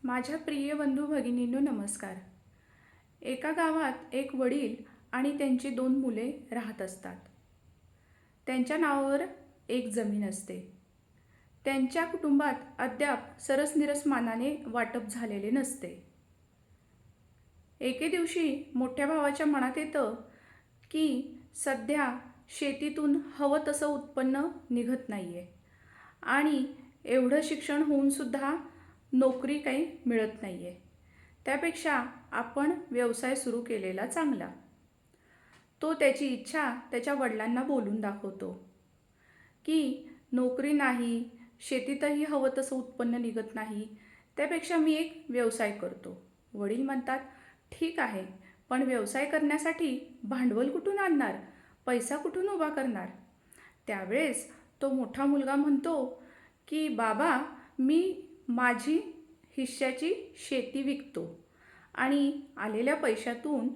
माझ्या प्रिय बंधू भगिनींनो नमस्कार. एका गावात एक वडील आणि त्यांची 2 मुले राहत असतात. त्यांच्या नावावर एक जमीन असते. त्यांच्या कुटुंबात अद्याप सरसनिरसमानाने वाटप झालेले नसते. एके दिवशी मोठ्या भावाच्या मनात येतं की सध्या शेतीतून हवं तसं उत्पन्न निघत नाही आहे आणि एवढं शिक्षण होऊनसुद्धा नोकरी काही मिळत नाही आहे. त्यापेक्षा आपण व्यवसाय सुरू केलेला चांगला. तो त्याची इच्छा त्याच्या वडिलांना बोलून दाखवतो की नोकरी नाही, शेतीतही हवं तसं उत्पन्न निघत नाही, त्यापेक्षा मी एक व्यवसाय करतो. वडील म्हणतात, ठीक आहे, पण व्यवसाय करण्यासाठी भांडवल कुठून आणणार, पैसा कुठून उभा करणार? त्यावेळेस तो मोठा मुलगा म्हणतो की बाबा, मी माझी हिश्श्याची शेती विकतो आणि आलेल्या पैशातून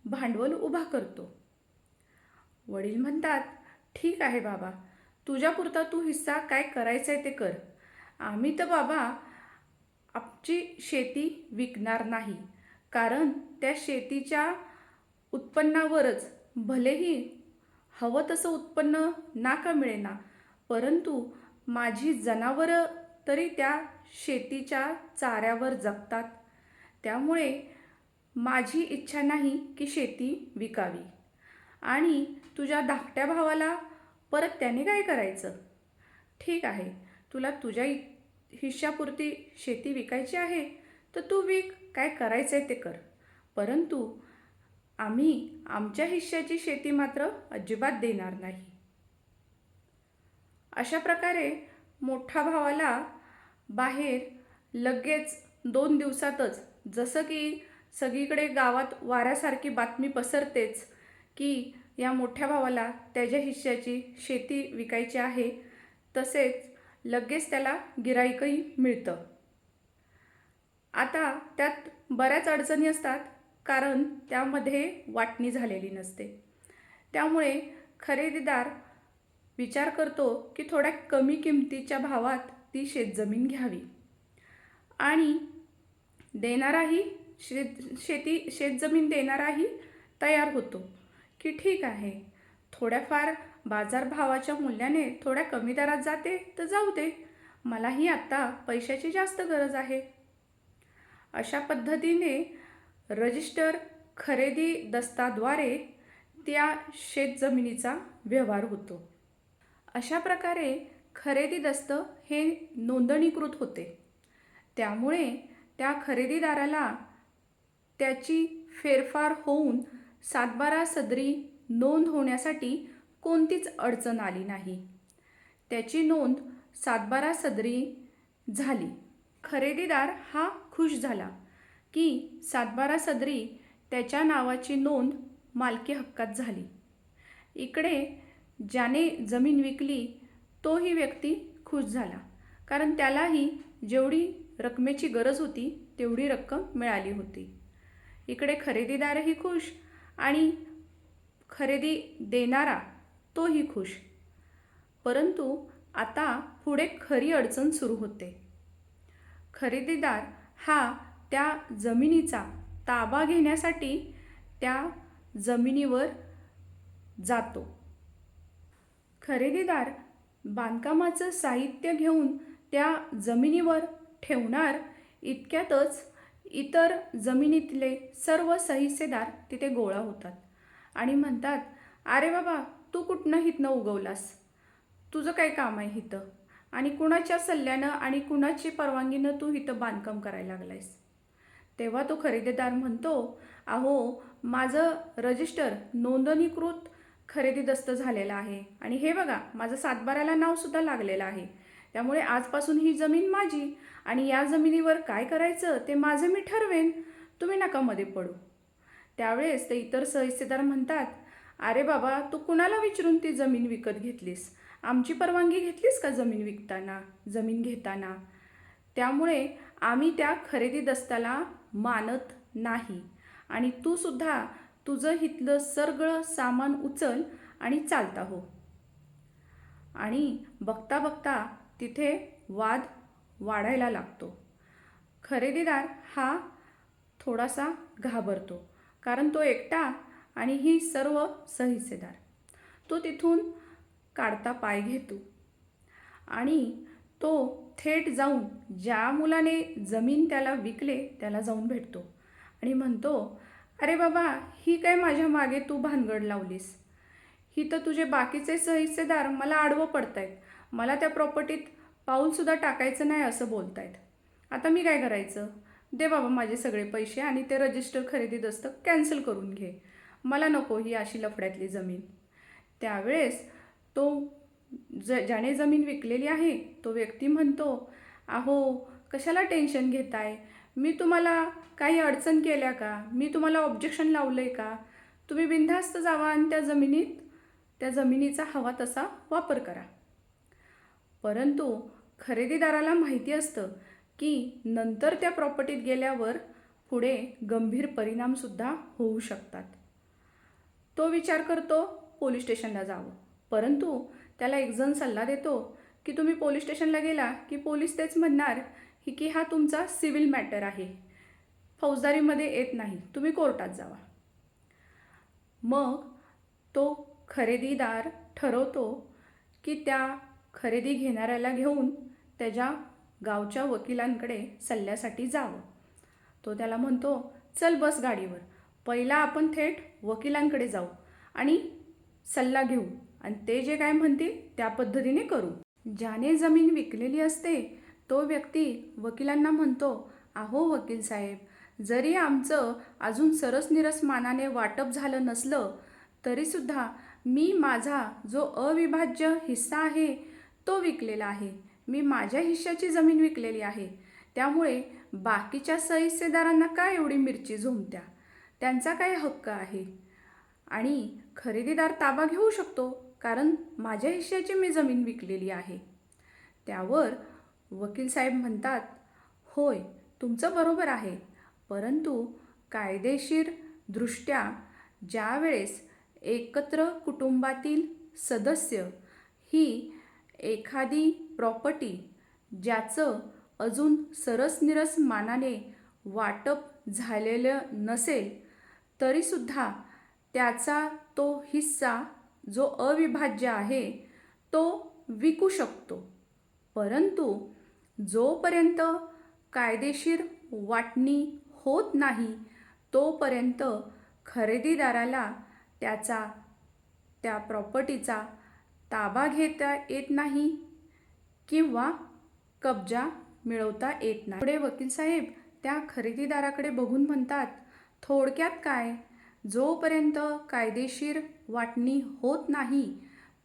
भांडवल उभा करतो. वडील म्हणतात, ठीक आहे बाबा, तुझ्यापुरता तू हिस्सा काय करायचं आहे ते कर. आम्ही तर बाबा आमची शेती विकणार नाही, कारण त्या शेतीच्या उत्पन्नावरच भलेही हवं तसं उत्पन्न ना का मिळेना, परंतु माझी जनावरं तरी त्या शेतीच्या चाऱ्यावर जगतात. त्यामुळे माझी इच्छा नाही की शेती विकावी. आणि तुझ्या धाकट्या भावाला परत त्याने काय करायचं? ठीक आहे, तुला तुझ्या हिश्श्यापुरती शेती विकायची आहे तर तू विक, काय करायचं आहे ते कर, परंतु आम्ही आमच्या हिश्श्याची शेती मात्र अजिबात देणार नाही. अशा प्रकारे मोठ्या भावाला बाहेर लगेच 2 दिवसातच, जसं की सगळीकडे गावात वाऱ्यासारखी बातमी पसरतेच की या मोठ्या भावाला त्याच्या हिश्श्याची शेती विकायची आहे, तसेच लगेच त्याला गिऱ्हाईकही मिळतं. आता त्यात बऱ्याच अडचणी असतात, कारण त्यामध्ये वाटणी झालेली नसते. त्यामुळे खरेदीदार विचार करतो की थोड्या कमी किमतीच्या भावात ती शेतजमीन घ्यावी आणि देणाराही शेतजमीन देणाराही तयार होतो की ठीक आहे, थोड्याफार बाजारभावाच्या मूल्याने थोड्या कमी दरात जाते तर जाऊ दे, मलाही आत्ता पैशाची जास्त गरज आहे. अशा पद्धतीने रजिस्टर खरेदी दस्ताद्वारे त्या शेतजमिनीचा व्यवहार होतो. अशा प्रकारे खरेदी दस्त हे नोंदणीकृत होते. त्यामुळे त्या खरेदीदाराला त्याची फेरफार होऊन सातबारा सदरी नोंद होण्यासाठी कोणतीच अडचण आली नाही. त्याची नोंद सातबारा सदरी झाली. खरेदीदार हा खुश झाला की सातबारा सदरी त्याच्या नावाची नोंद मालकी हक्कात झाली. इकडे ज्याने जमीन विकली तोही व्यक्ती खुश झाला, कारण त्यालाही जेवढी रकमेची गरज होती तेवढी रक्कम मिळाली होती. इकडे खरेदीदारही खुश आणि खरेदी देणारा तोही खुश. परंतु आता पुढे खरी अडचण सुरू होते. खरेदीदार हा त्या जमिनीचा ताबा घेण्यासाठी त्या जमिनीवर जातो. खरेदीदार बांधकामाचं साहित्य घेऊन त्या जमिनीवर ठेवणार इतक्यातच इतर जमिनीतले सर्व सहिस्सेदार तिथे गोळा होतात आणि म्हणतात, अरे बाबा, तू कुठनं हितनं उगवलास, तुझं काय काम आहे इथं, आणि कुणाच्या सल्ल्यानं आणि कुणाची परवानगीनं तू इथं बांधकाम करायला लागलायस? तेव्हा तो खरेदीदार म्हणतो, अहो, माझं रजिस्टर नोंदणीकृत खरेदी दस्त झालेला आहे आणि हे बघा, माझं सातबाऱ्याला नावसुद्धा लागलेलं आहे. त्यामुळे आजपासून ही जमीन माझी आणि या जमिनीवर काय करायचं ते माझं मी ठरवेन, तुम्ही नका मध्ये पडू. त्यावेळेस ते इतर सहिस्सेदार म्हणतात, अरे बाबा, तू कुणाला विचारून ती जमीन विकत घेतलीस? आमची परवानगी घेतलीस का जमीन विकताना, जमीन घेताना? त्यामुळे आम्ही त्या खरेदी दस्ताला मानत नाही आणि तू सुद्धा तुझं इथलं सगळं सामान उचल आणि चालता हो. आणि बघता बघता तिथे वाद वाढायला लागतो. खरेदीदार हा थोडासा घाबरतो, कारण तो एकटा आणि ही सर्व सहिस्सेदार. तो तिथून काढता पाय घेतो आणि तो थेट जाऊन ज्या मुलाने जमीन त्याला विकले त्याला जाऊन भेटतो आणि म्हणतो, अरे बाबा, ही काय माझ्या मागे तू भानगड लावलीस? ही तर तुझे बाकीचे सहिस्सेदार मला आडवं पडतायत, मला त्या प्रॉपर्टीत पाऊलसुद्धा टाकायचं नाही असं बोलतायत. आता मी काय करायचं? दे बाबा माझे सगळे पैसे आणि ते रजिस्टर खरेदी दस्तक कॅन्सल करून घे. मला नको ही अशी लफड्यातली जमीन. त्यावेळेस तो ज्याने जमीन विकलेली आहे तो व्यक्ती म्हणतो, अहो, कशाला टेन्शन घेताय? मी तुम्हाला काही अडचण केल्या का? मी तुम्हाला ऑब्जेक्शन लावलं आहे का? तुम्ही बिनधास्त जावा आणि त्या जमिनीचा हवा तसा वापर करा. परंतु खरेदीदाराला माहिती असतं की नंतर त्या प्रॉपर्टीत गेल्यावर पुढे गंभीर परिणामसुद्धा होऊ शकतात. तो विचार करतो पोलीस स्टेशनला जावं, परंतु त्याला एक जण सल्ला देतो की तुम्ही पोलीस स्टेशनला गेला की पोलीस तेच म्हणणार की हा तुमचा सिव्हिल मॅटर आहे, फौजदारीमध्ये येत नाही, तुम्ही कोर्टात जावा. मग तो खरेदीदार ठरवतो की त्या खरेदी घेणाऱ्याला घेऊन त्याच्या गावच्या वकिलांकडे सल्ल्यासाठी जावं. तो त्याला म्हणतो, चल बस गाडीवर, पहिला आपण थेट वकिलांकडे जाऊ आणि सल्ला घेऊ आणि ते जे काय म्हणतील त्या पद्धतीने करू. ज्याने जमीन विकलेली असते तो व्यक्ती वकिलांना म्हणतो, अहो वकील साहेब, जरी आमचं अजून सरसनिरस मानाने वाटप झालं नसलं तरीसुद्धा मी माझा जो अविभाज्य हिस्सा आहे तो विकलेला आहे. मी माझ्या हिश्श्याची जमीन विकलेली आहे. त्यामुळे बाकीच्या सहिस्सेदारांना काय एवढी मिरची झोंबत्या? त्यांचा काय हक्क आहे? आणि खरेदीदार ताबा घेऊ शकतो, कारण माझ्या हिश्श्याची मी जमीन विकलेली आहे. त्यावर वकील साहेब म्हणतात, होय, तुमचं बरोबर आहे, परंतु कायदेशीर दृष्ट्या ज्यावेळेस एकत्र कुटुंबातील सदस्य ही एखादी प्रॉपर्टी ज्याचं अजून सरसनिरस मानाने वाटप झालेलं नसेल तरीसुद्धा त्याचा तो हिस्सा जो अविभाज्य आहे तो विकू शकतो. परंतु जोपर्यंत कायदेशीर वाटणी होत नाही तोपर्यंत खरेदीदाराला त्या प्रॉपर्टीचा ताबा घेता येत नाही किंवा कब्जा मिळवता येत नाही. पुढे वकील साहेब त्या खरेदीदाराकडे बघून म्हणतात, थोडक्यात काय, जोपर्यंत कायदेशीर वाटणी होत नाही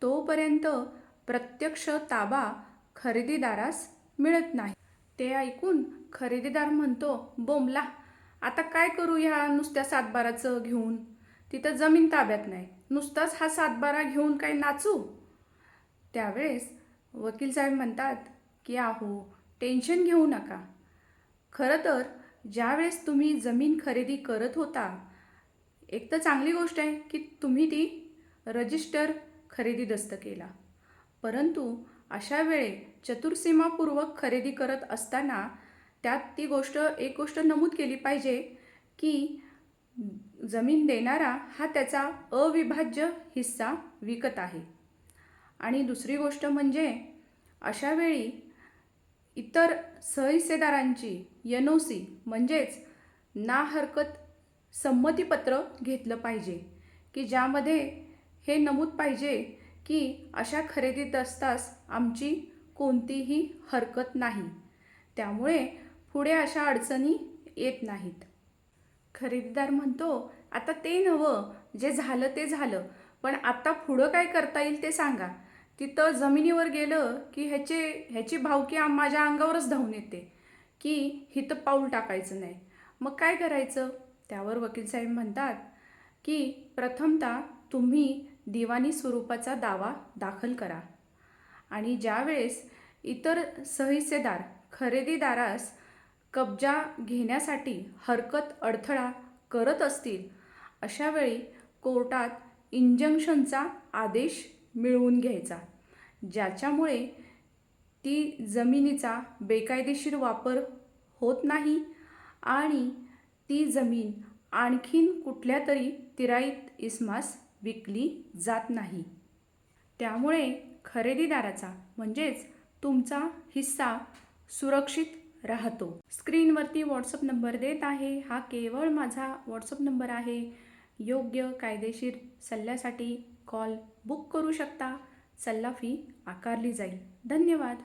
तोपर्यंत प्रत्यक्ष ताबा खरेदीदारास मिळत नाही. ते ऐकून खरेदीदार म्हणतो, बोंबला, आता काय करू ह्या नुसत्या सातबाराचं घेऊन? तिथं जमीन ताब्यात नाही, नुसताच हा सातबारा घेऊन काय नाचू? त्यावेळेस वकील साहेब म्हणतात की अहो, टेन्शन घेऊ नका. खरं तर ज्यावेळेस तुम्ही जमीन खरेदी करत होता, एक तर चांगली गोष्ट आहे की तुम्ही ती रजिस्टर खरेदी दस्त केला, परंतु अशा वेळे चतुर्सीमापूर्वक खरेदी करत असताना त्यात एक गोष्ट नमूद केली पाहिजे की जमीन देणारा हा त्याचा अविभाज्य हिस्सा विकत आहे. आणि दुसरी गोष्ट म्हणजे अशा वेळी इतर सहिस्सेदारांची NOC म्हणजेच ना हरकत संमतीपत्र घेतलं पाहिजे की ज्यामध्ये हे नमूद पाहिजे की अशा खरेदी दस्तास आमची कोणतीही हरकत नाही, त्यामुळे पुढे अशा अडचणी येत नाहीत. खरेदीदार म्हणतो, आता ते नव्हं, जे झालं ते झालं, पण आता पुढं काय करता येईल ते सांगा. तिथं जमिनीवर गेलं की ह्याची भावकी माझ्या अंगावरच धावून येते की हिथं पाऊल टाकायचं नाही. मग काय करायचं? त्यावर वकील साहेब म्हणतात की प्रथमतः तुम्ही दिवाणी स्वरूपाचा दावा दाखल करा आणि ज्यावेळेस इतर सहिस्सेदार खरेदीदारास कब्जा घेण्यासाठी हरकत अडथळा करत असतील अशा वेळी कोर्टात इंजंक्शनचा आदेश मिळवून घ्यायचा, ज्याच्यामुळे ती जमिनीचा बेकायदेशीर वापर होत नाही आणि ती जमीन आणखीन कुठल्या तरी तिराईत इसमास विकली जात नाही. त्यामुळे खरेदीदाराचा म्हणजेच तुमचा हिस्सा सुरक्षित राहतो. स्क्रीनवरती व्हॉट्सअप नंबर देत आहे. हा केवळ माझा व्हॉट्सअप नंबर आहे. योग्य कायदेशीर सल्ल्यासाठी कॉल बुक करू शकता. सल्ला फी आकारली जाईल. धन्यवाद.